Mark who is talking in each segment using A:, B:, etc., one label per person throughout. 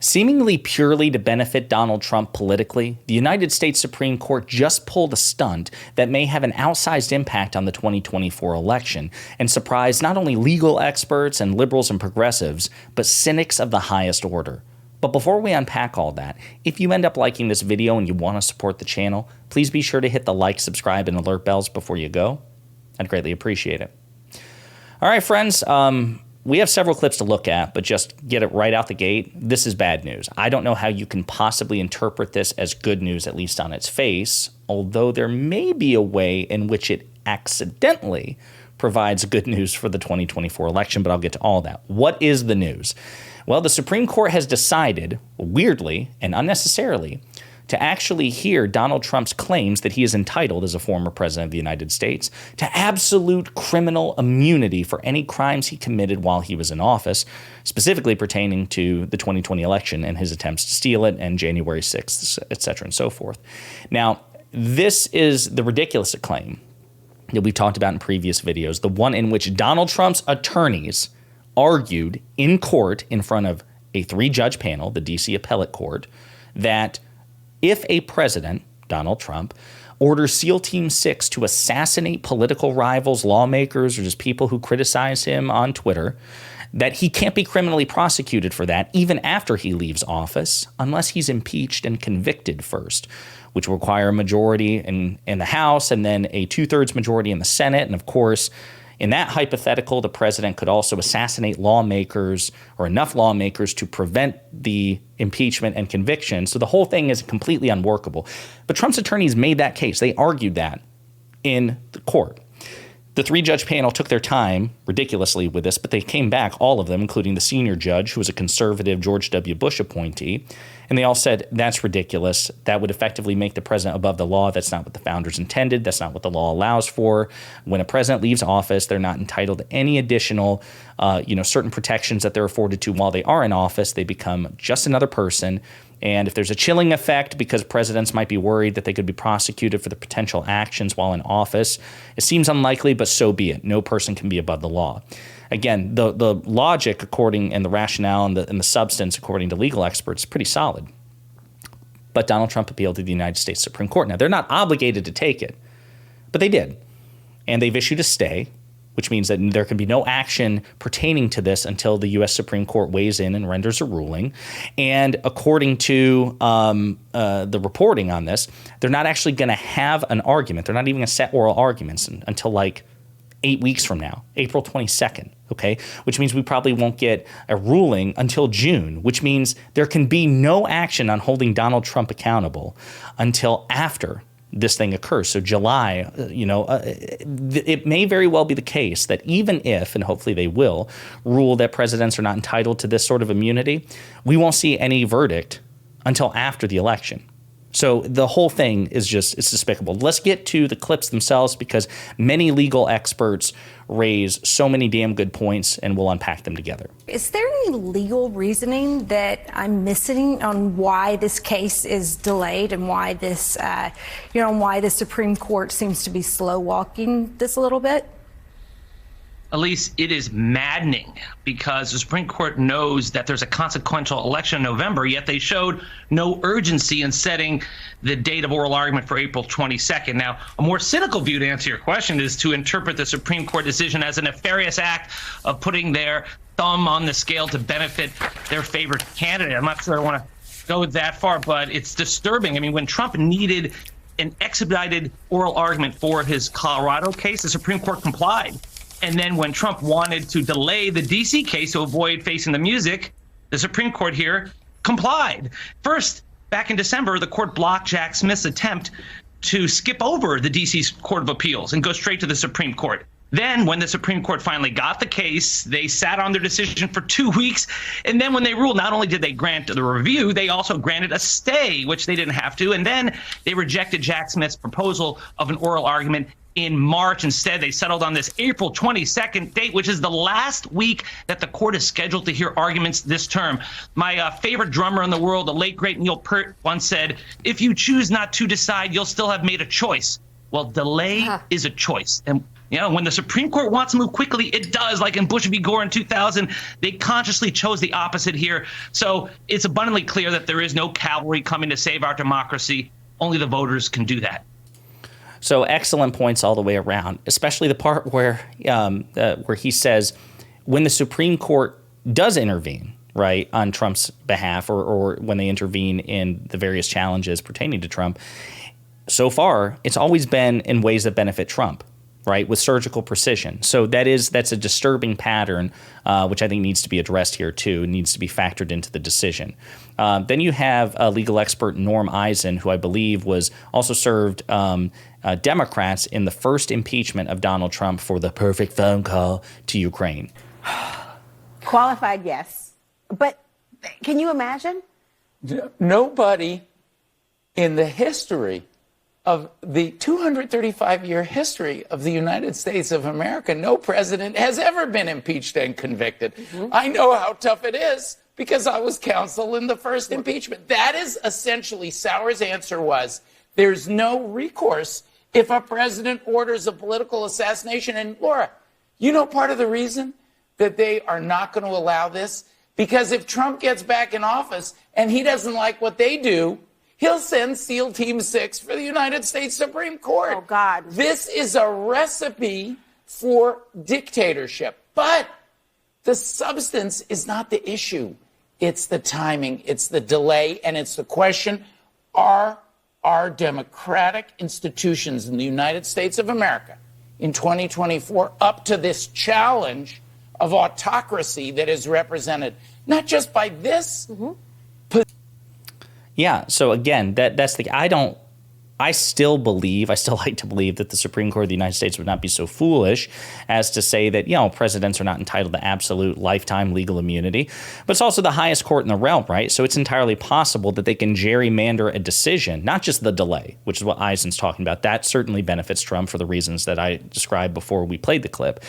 A: Seemingly purely to benefit Donald Trump politically, the United States Supreme Court just pulled a stunt that may have an outsized impact on the 2024 election and surprise not only legal experts and liberals and progressives, but cynics of the highest order. But before we unpack all that, if you end up liking this video and you want to support the channel, please be sure to hit the like, subscribe, and alert bells before you go. I'd greatly appreciate it. All right, friends. We have several clips to look at, but just get it right out the gate. This is bad news. I don't know how you can possibly interpret this as good news, at least on its face, although there may be a way in which it accidentally provides good news for the 2024 election, but I'll get to all that. What is the news? Well, the Supreme Court has decided, weirdly and unnecessarily, to actually hear Donald Trump's claims that he is entitled, as a former president of the United States, to absolute criminal immunity for any crimes he committed while he was in office, specifically pertaining to the 2020 election and his attempts to steal it and January 6th, et cetera, and so forth. Now, this is the ridiculous claim that we've talked about in previous videos, the one in which Donald Trump's attorneys argued in court in front of a three-judge panel, the D.C. Appellate Court, that if a president, Donald Trump, orders SEAL Team 6 to assassinate political rivals, lawmakers, or just people who criticize him on Twitter, that he can't be criminally prosecuted for that even after he leaves office unless he's impeached and convicted first, which will require a majority in the House and then a two-thirds majority in the Senate. And of course, in that hypothetical, the president could also assassinate lawmakers or enough lawmakers to prevent the impeachment and conviction. So the whole thing is completely unworkable. But Trump's attorneys made that case. They argued that in the court. The three-judge panel took their time, ridiculously, with this, but they came back, all of them, including the senior judge, who was a conservative George W. Bush appointee, and they all said, that's ridiculous. That would effectively make the president above the law. That's not what the founders intended. That's not what the law allows for. When a president leaves office, they're not entitled to any additional, certain protections that they're afforded to while they are in office. They become just another person. And if there's a chilling effect because presidents might be worried that they could be prosecuted for the potential actions while in office, it seems unlikely, but so be it. No person can be above the law. Again, the logic and the rationale and the substance, according to legal experts, is pretty solid. But Donald Trump appealed to the United States Supreme Court. Now, they're not obligated to take it, but they did. And they've issued a stay, which means that there can be no action pertaining to this until the U.S. Supreme Court weighs in and renders a ruling. And according to the reporting on this, they're not actually going to have an argument. They're not even going to set oral arguments until like 8 weeks from now, April 22nd, okay? Which means we probably won't get a ruling until June, which means there can be no action on holding Donald Trump accountable until after this thing occurs. So July, it may very well be the case that even if, and hopefully they will, rule that presidents are not entitled to this sort of immunity, we won't see any verdict until after the election. So the whole thing is it's despicable. Let's get to the clips themselves because many legal experts raise so many damn good points, and we'll unpack them together.
B: Is there any legal reasoning that I'm missing on why this case is delayed and why this, why the Supreme Court seems to be slow walking this a little bit?
C: Elise, it is maddening because the Supreme Court knows that there's a consequential election in November, yet they showed no urgency in setting the date of oral argument for April 22nd. Now, a more cynical view, to answer your question, is to interpret the Supreme Court decision as a nefarious act of putting their thumb on the scale to benefit their favorite candidate. I'm not sure I want to go that far, but it's disturbing. I mean, when Trump needed an expedited oral argument for his Colorado case, the Supreme Court complied. And then when Trump wanted to delay the D.C. case to avoid facing the music, the Supreme Court here complied. First, back in December, the court blocked Jack Smith's attempt to skip over the D.C. Court of Appeals and go straight to the Supreme Court. Then when the Supreme Court finally got the case, they sat on their decision for 2 weeks. And then when they ruled, not only did they grant the review, they also granted a stay, which they didn't have to. And then they rejected Jack Smith's proposal of an oral argument in March. Instead, they settled on this April 22nd date, which is the last week that the court is scheduled to hear arguments this term. My favorite drummer in the world, the late, great Neil Peart, once said, if you choose not to decide, you'll still have made a choice. Well, delay is a choice. And When the Supreme Court wants to move quickly, it does. Like in Bush v. Gore in 2000, they consciously chose the opposite here. So it's abundantly clear that there is no cavalry coming to save our democracy. Only the voters can do that.
A: So excellent points all the way around, especially the part where he says when the Supreme Court does intervene, right, on Trump's behalf, or when they intervene in the various challenges pertaining to Trump, so far it's always been in ways that benefit Trump, right, with surgical precision. So that's a disturbing pattern, which I think needs to be addressed here too, needs to be factored into the decision. Then you have legal expert Norm Eisen, who I believe was also served Democrats in the first impeachment of Donald Trump for the perfect phone call to Ukraine.
D: Qualified, yes. But can you imagine?
E: Nobody in the history of the 235-year history of the United States of America, no president has ever been impeached and convicted. Mm-hmm. I know how tough it is because I was counsel in the first impeachment. That is essentially, Sauer's answer was, there's no recourse if a president orders a political assassination. And Laura, part of the reason that they are not going to allow this? Because if Trump gets back in office and he doesn't like what they do, he'll send SEAL Team 6 for the United States Supreme Court.
D: Oh, God.
E: This is a recipe for dictatorship. But the substance is not the issue. It's the timing, it's the delay, and it's the question, are our democratic institutions in the United States of America in 2024 up to this challenge of autocracy that is represented not just by this.
D: Mm-hmm.
A: Yeah. So again, that's I still like to believe that the Supreme Court of the United States would not be so foolish as to say that, presidents are not entitled to absolute lifetime legal immunity. But it's also the highest court in the realm, right? So it's entirely possible that they can gerrymander a decision, not just the delay, which is what Eisen's talking about. That certainly benefits Trump for the reasons that I described before we played the clip.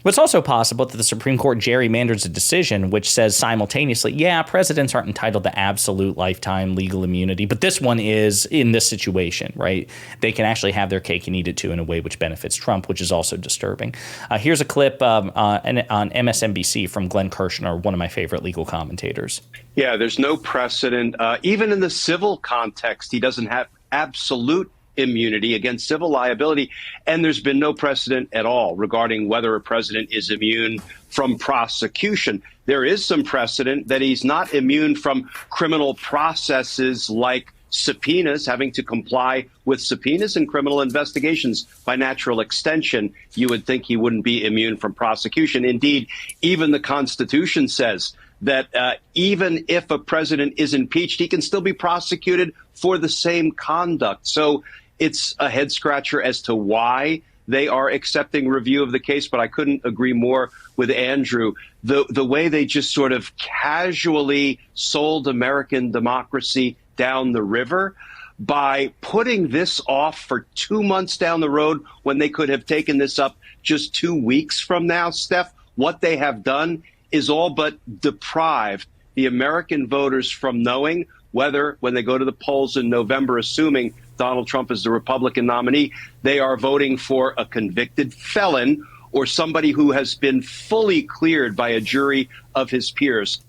A: But it's also possible that the Supreme Court gerrymanders a decision which says simultaneously, presidents aren't entitled to absolute lifetime legal immunity, but this one is in this situation, right? They can actually have their cake and eat it too in a way which benefits Trump, which is also disturbing. Here's a clip on MSNBC from Glennkersner, one of my favorite legal commentators.
F: Yeah, there's no precedent. Even in the civil context, he doesn't have absolute immunity against civil liability. And there's been no precedent at all regarding whether a president is immune from prosecution. There is some precedent that he's not immune from criminal processes like subpoenas, having to comply with subpoenas in criminal investigations. By natural extension, you would think he wouldn't be immune from prosecution. Indeed, even the Constitution says that even if a president is impeached, he can still be prosecuted for the same conduct. So it's a head scratcher as to why they are accepting review of the case, but I couldn't agree more with Andrew. The way they just sort of casually sold American democracy down the river by putting this off for 2 months down the road when they could have taken this up just 2 weeks from now, Steph, what they have done is all but deprived the American voters from knowing whether, when they go to the polls in November, assuming Donald Trump is the Republican nominee, they are voting for a convicted felon or somebody who has been fully cleared by a jury of his peers.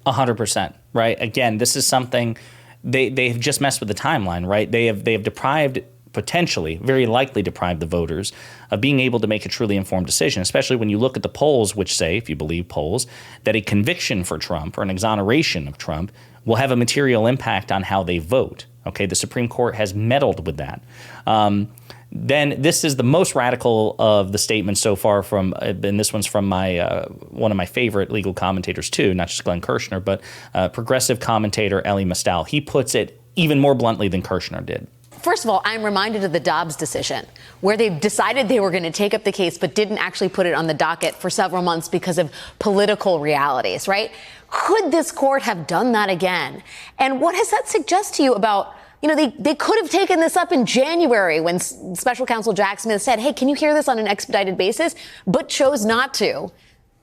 A: 100%, right? Again, this is something they've just messed with the timeline, right? They have deprived, potentially, very likely deprived the voters of being able to make a truly informed decision, especially when you look at the polls, which say, if you believe polls, that a conviction for Trump or an exoneration of Trump will have a material impact on how they vote. Okay, the Supreme Court has meddled with that. Then this is the most radical of the statements so far from, and this one's from my one of my favorite legal commentators too, not just Glennkersner, but progressive commentator Elie Mustow. He puts it even more bluntly than Kershner did.
G: First of all, I'm reminded of the Dobbs decision, where they decided they were going to take up the case, but didn't actually put it on the docket for several months because of political realities, right? Could this court have done that again? And what does that suggest to you about, they could have taken this up in January when Special Counsel Jack Smith said, hey, can you hear this on an expedited basis, but chose not to.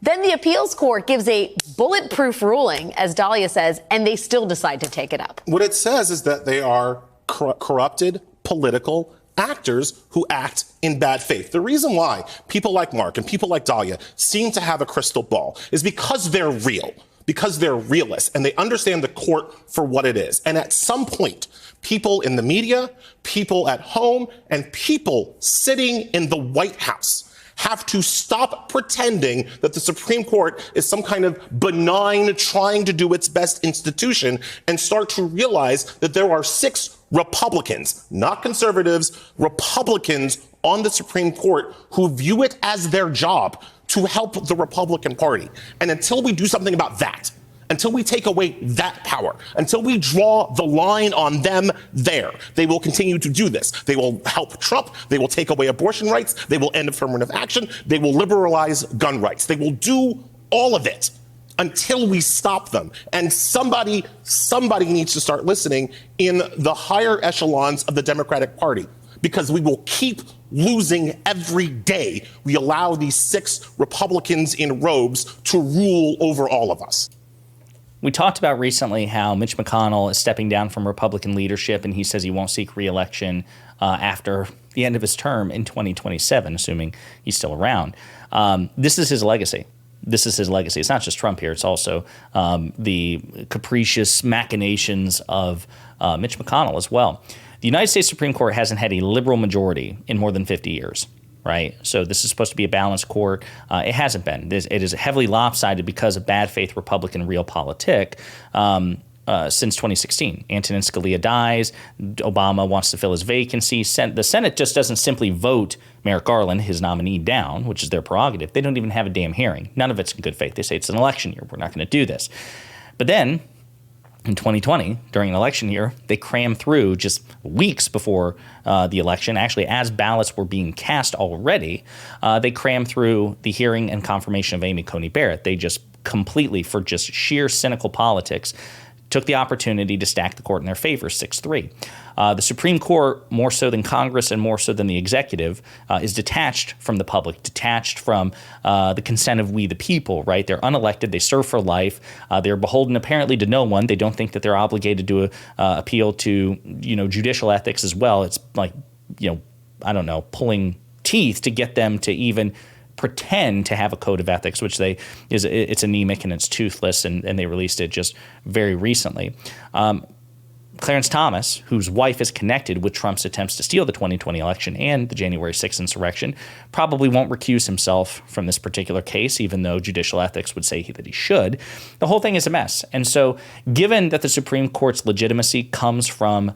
G: Then the appeals court gives a bulletproof ruling, as Dahlia says, and they still decide to take it up.
H: What it says is that they are corrupted political actors who act in bad faith. The reason why people like Mark and people like Dahlia seem to have a crystal ball is because they're real, because they're realists, and they understand the court for what it is. And at some point, people in the media, people at home, and people sitting in the White House have to stop pretending that the Supreme Court is some kind of benign, trying to do its best institution, and start to realize that there are 6 Republicans, not conservatives, Republicans on the Supreme Court who view it as their job to help the Republican Party. And until we do something about that, until we take away that power, until we draw the line on them there, they will continue to do this. They will help Trump. They will take away abortion rights. They will end affirmative action. They will liberalize gun rights. They will do all of it until we stop them. And somebody needs to start listening in the higher echelons of the Democratic Party, because we will keep losing every day we allow these 6 Republicans in robes to rule over all of us.
A: We talked about recently how Mitch McConnell is stepping down from Republican leadership, and he says he won't seek re-election after the end of his term in 2027, assuming he's still around. This is his legacy. This is his legacy. It's not just Trump here. It's also the capricious machinations of Mitch McConnell as well. The United States Supreme Court hasn't had a liberal majority in more than 50 years. Right. So this is supposed to be a balanced court. It hasn't been. It is heavily lopsided because of bad faith Republican realpolitik since 2016. Antonin Scalia dies. Obama wants to fill his vacancy. The Senate just doesn't simply vote Merrick Garland, his nominee, down, which is their prerogative. They don't even have a damn hearing. None of it's in good faith. They say it's an election year. We're not going to do this. But then in 2020, during an election year, they crammed through just weeks before the election. Actually, as ballots were being cast already, they crammed through the hearing and confirmation of Amy Coney Barrett. They just completely, for just sheer cynical politics, took the opportunity to stack the court in their favor, 6-3. The Supreme Court, more so than Congress and more so than the executive, is detached from the public, detached from the consent of we the people, right? They're unelected. They serve for life. They're beholden apparently to no one. They don't think that they're obligated to appeal to, judicial ethics as well. It's like, I don't know, pulling teeth to get them to even pretend to have a code of ethics, which it's anemic and it's toothless, and they released it just very recently. Clarence Thomas, whose wife is connected with Trump's attempts to steal the 2020 election and the January 6th insurrection, probably won't recuse himself from this particular case, even though judicial ethics would say that he should. The whole thing is a mess. And so given that the Supreme Court's legitimacy comes from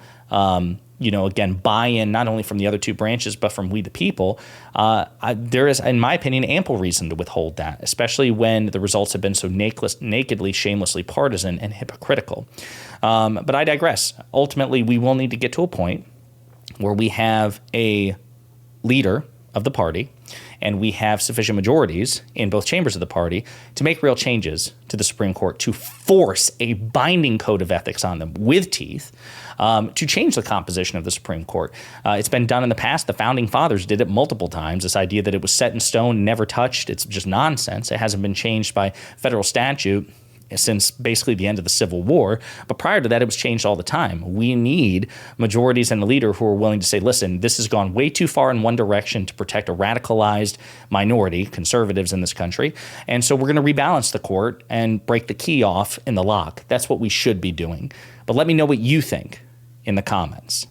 A: again, buy-in not only from the other 2 branches, but from we the people, there is, in my opinion, ample reason to withhold that, especially when the results have been so nakedly, shamelessly partisan and hypocritical. But I digress. Ultimately, we will need to get to a point where we have a leader of the party and we have sufficient majorities in both chambers of the party to make real changes to the Supreme Court, to force a binding code of ethics on them with teeth, to change the composition of the Supreme Court. It's been done in the past. The Founding Fathers did it multiple times. This idea that it was set in stone, never touched, it's just nonsense. It hasn't been changed by federal statute since basically the end of the Civil War. But prior to that, it was changed all the time. We need majorities and a leader who are willing to say, listen, this has gone way too far in one direction to protect a radicalized minority, conservatives in this country. And so we're going to rebalance the court and break the key off in the lock. That's what we should be doing. But let me know what you think in the comments.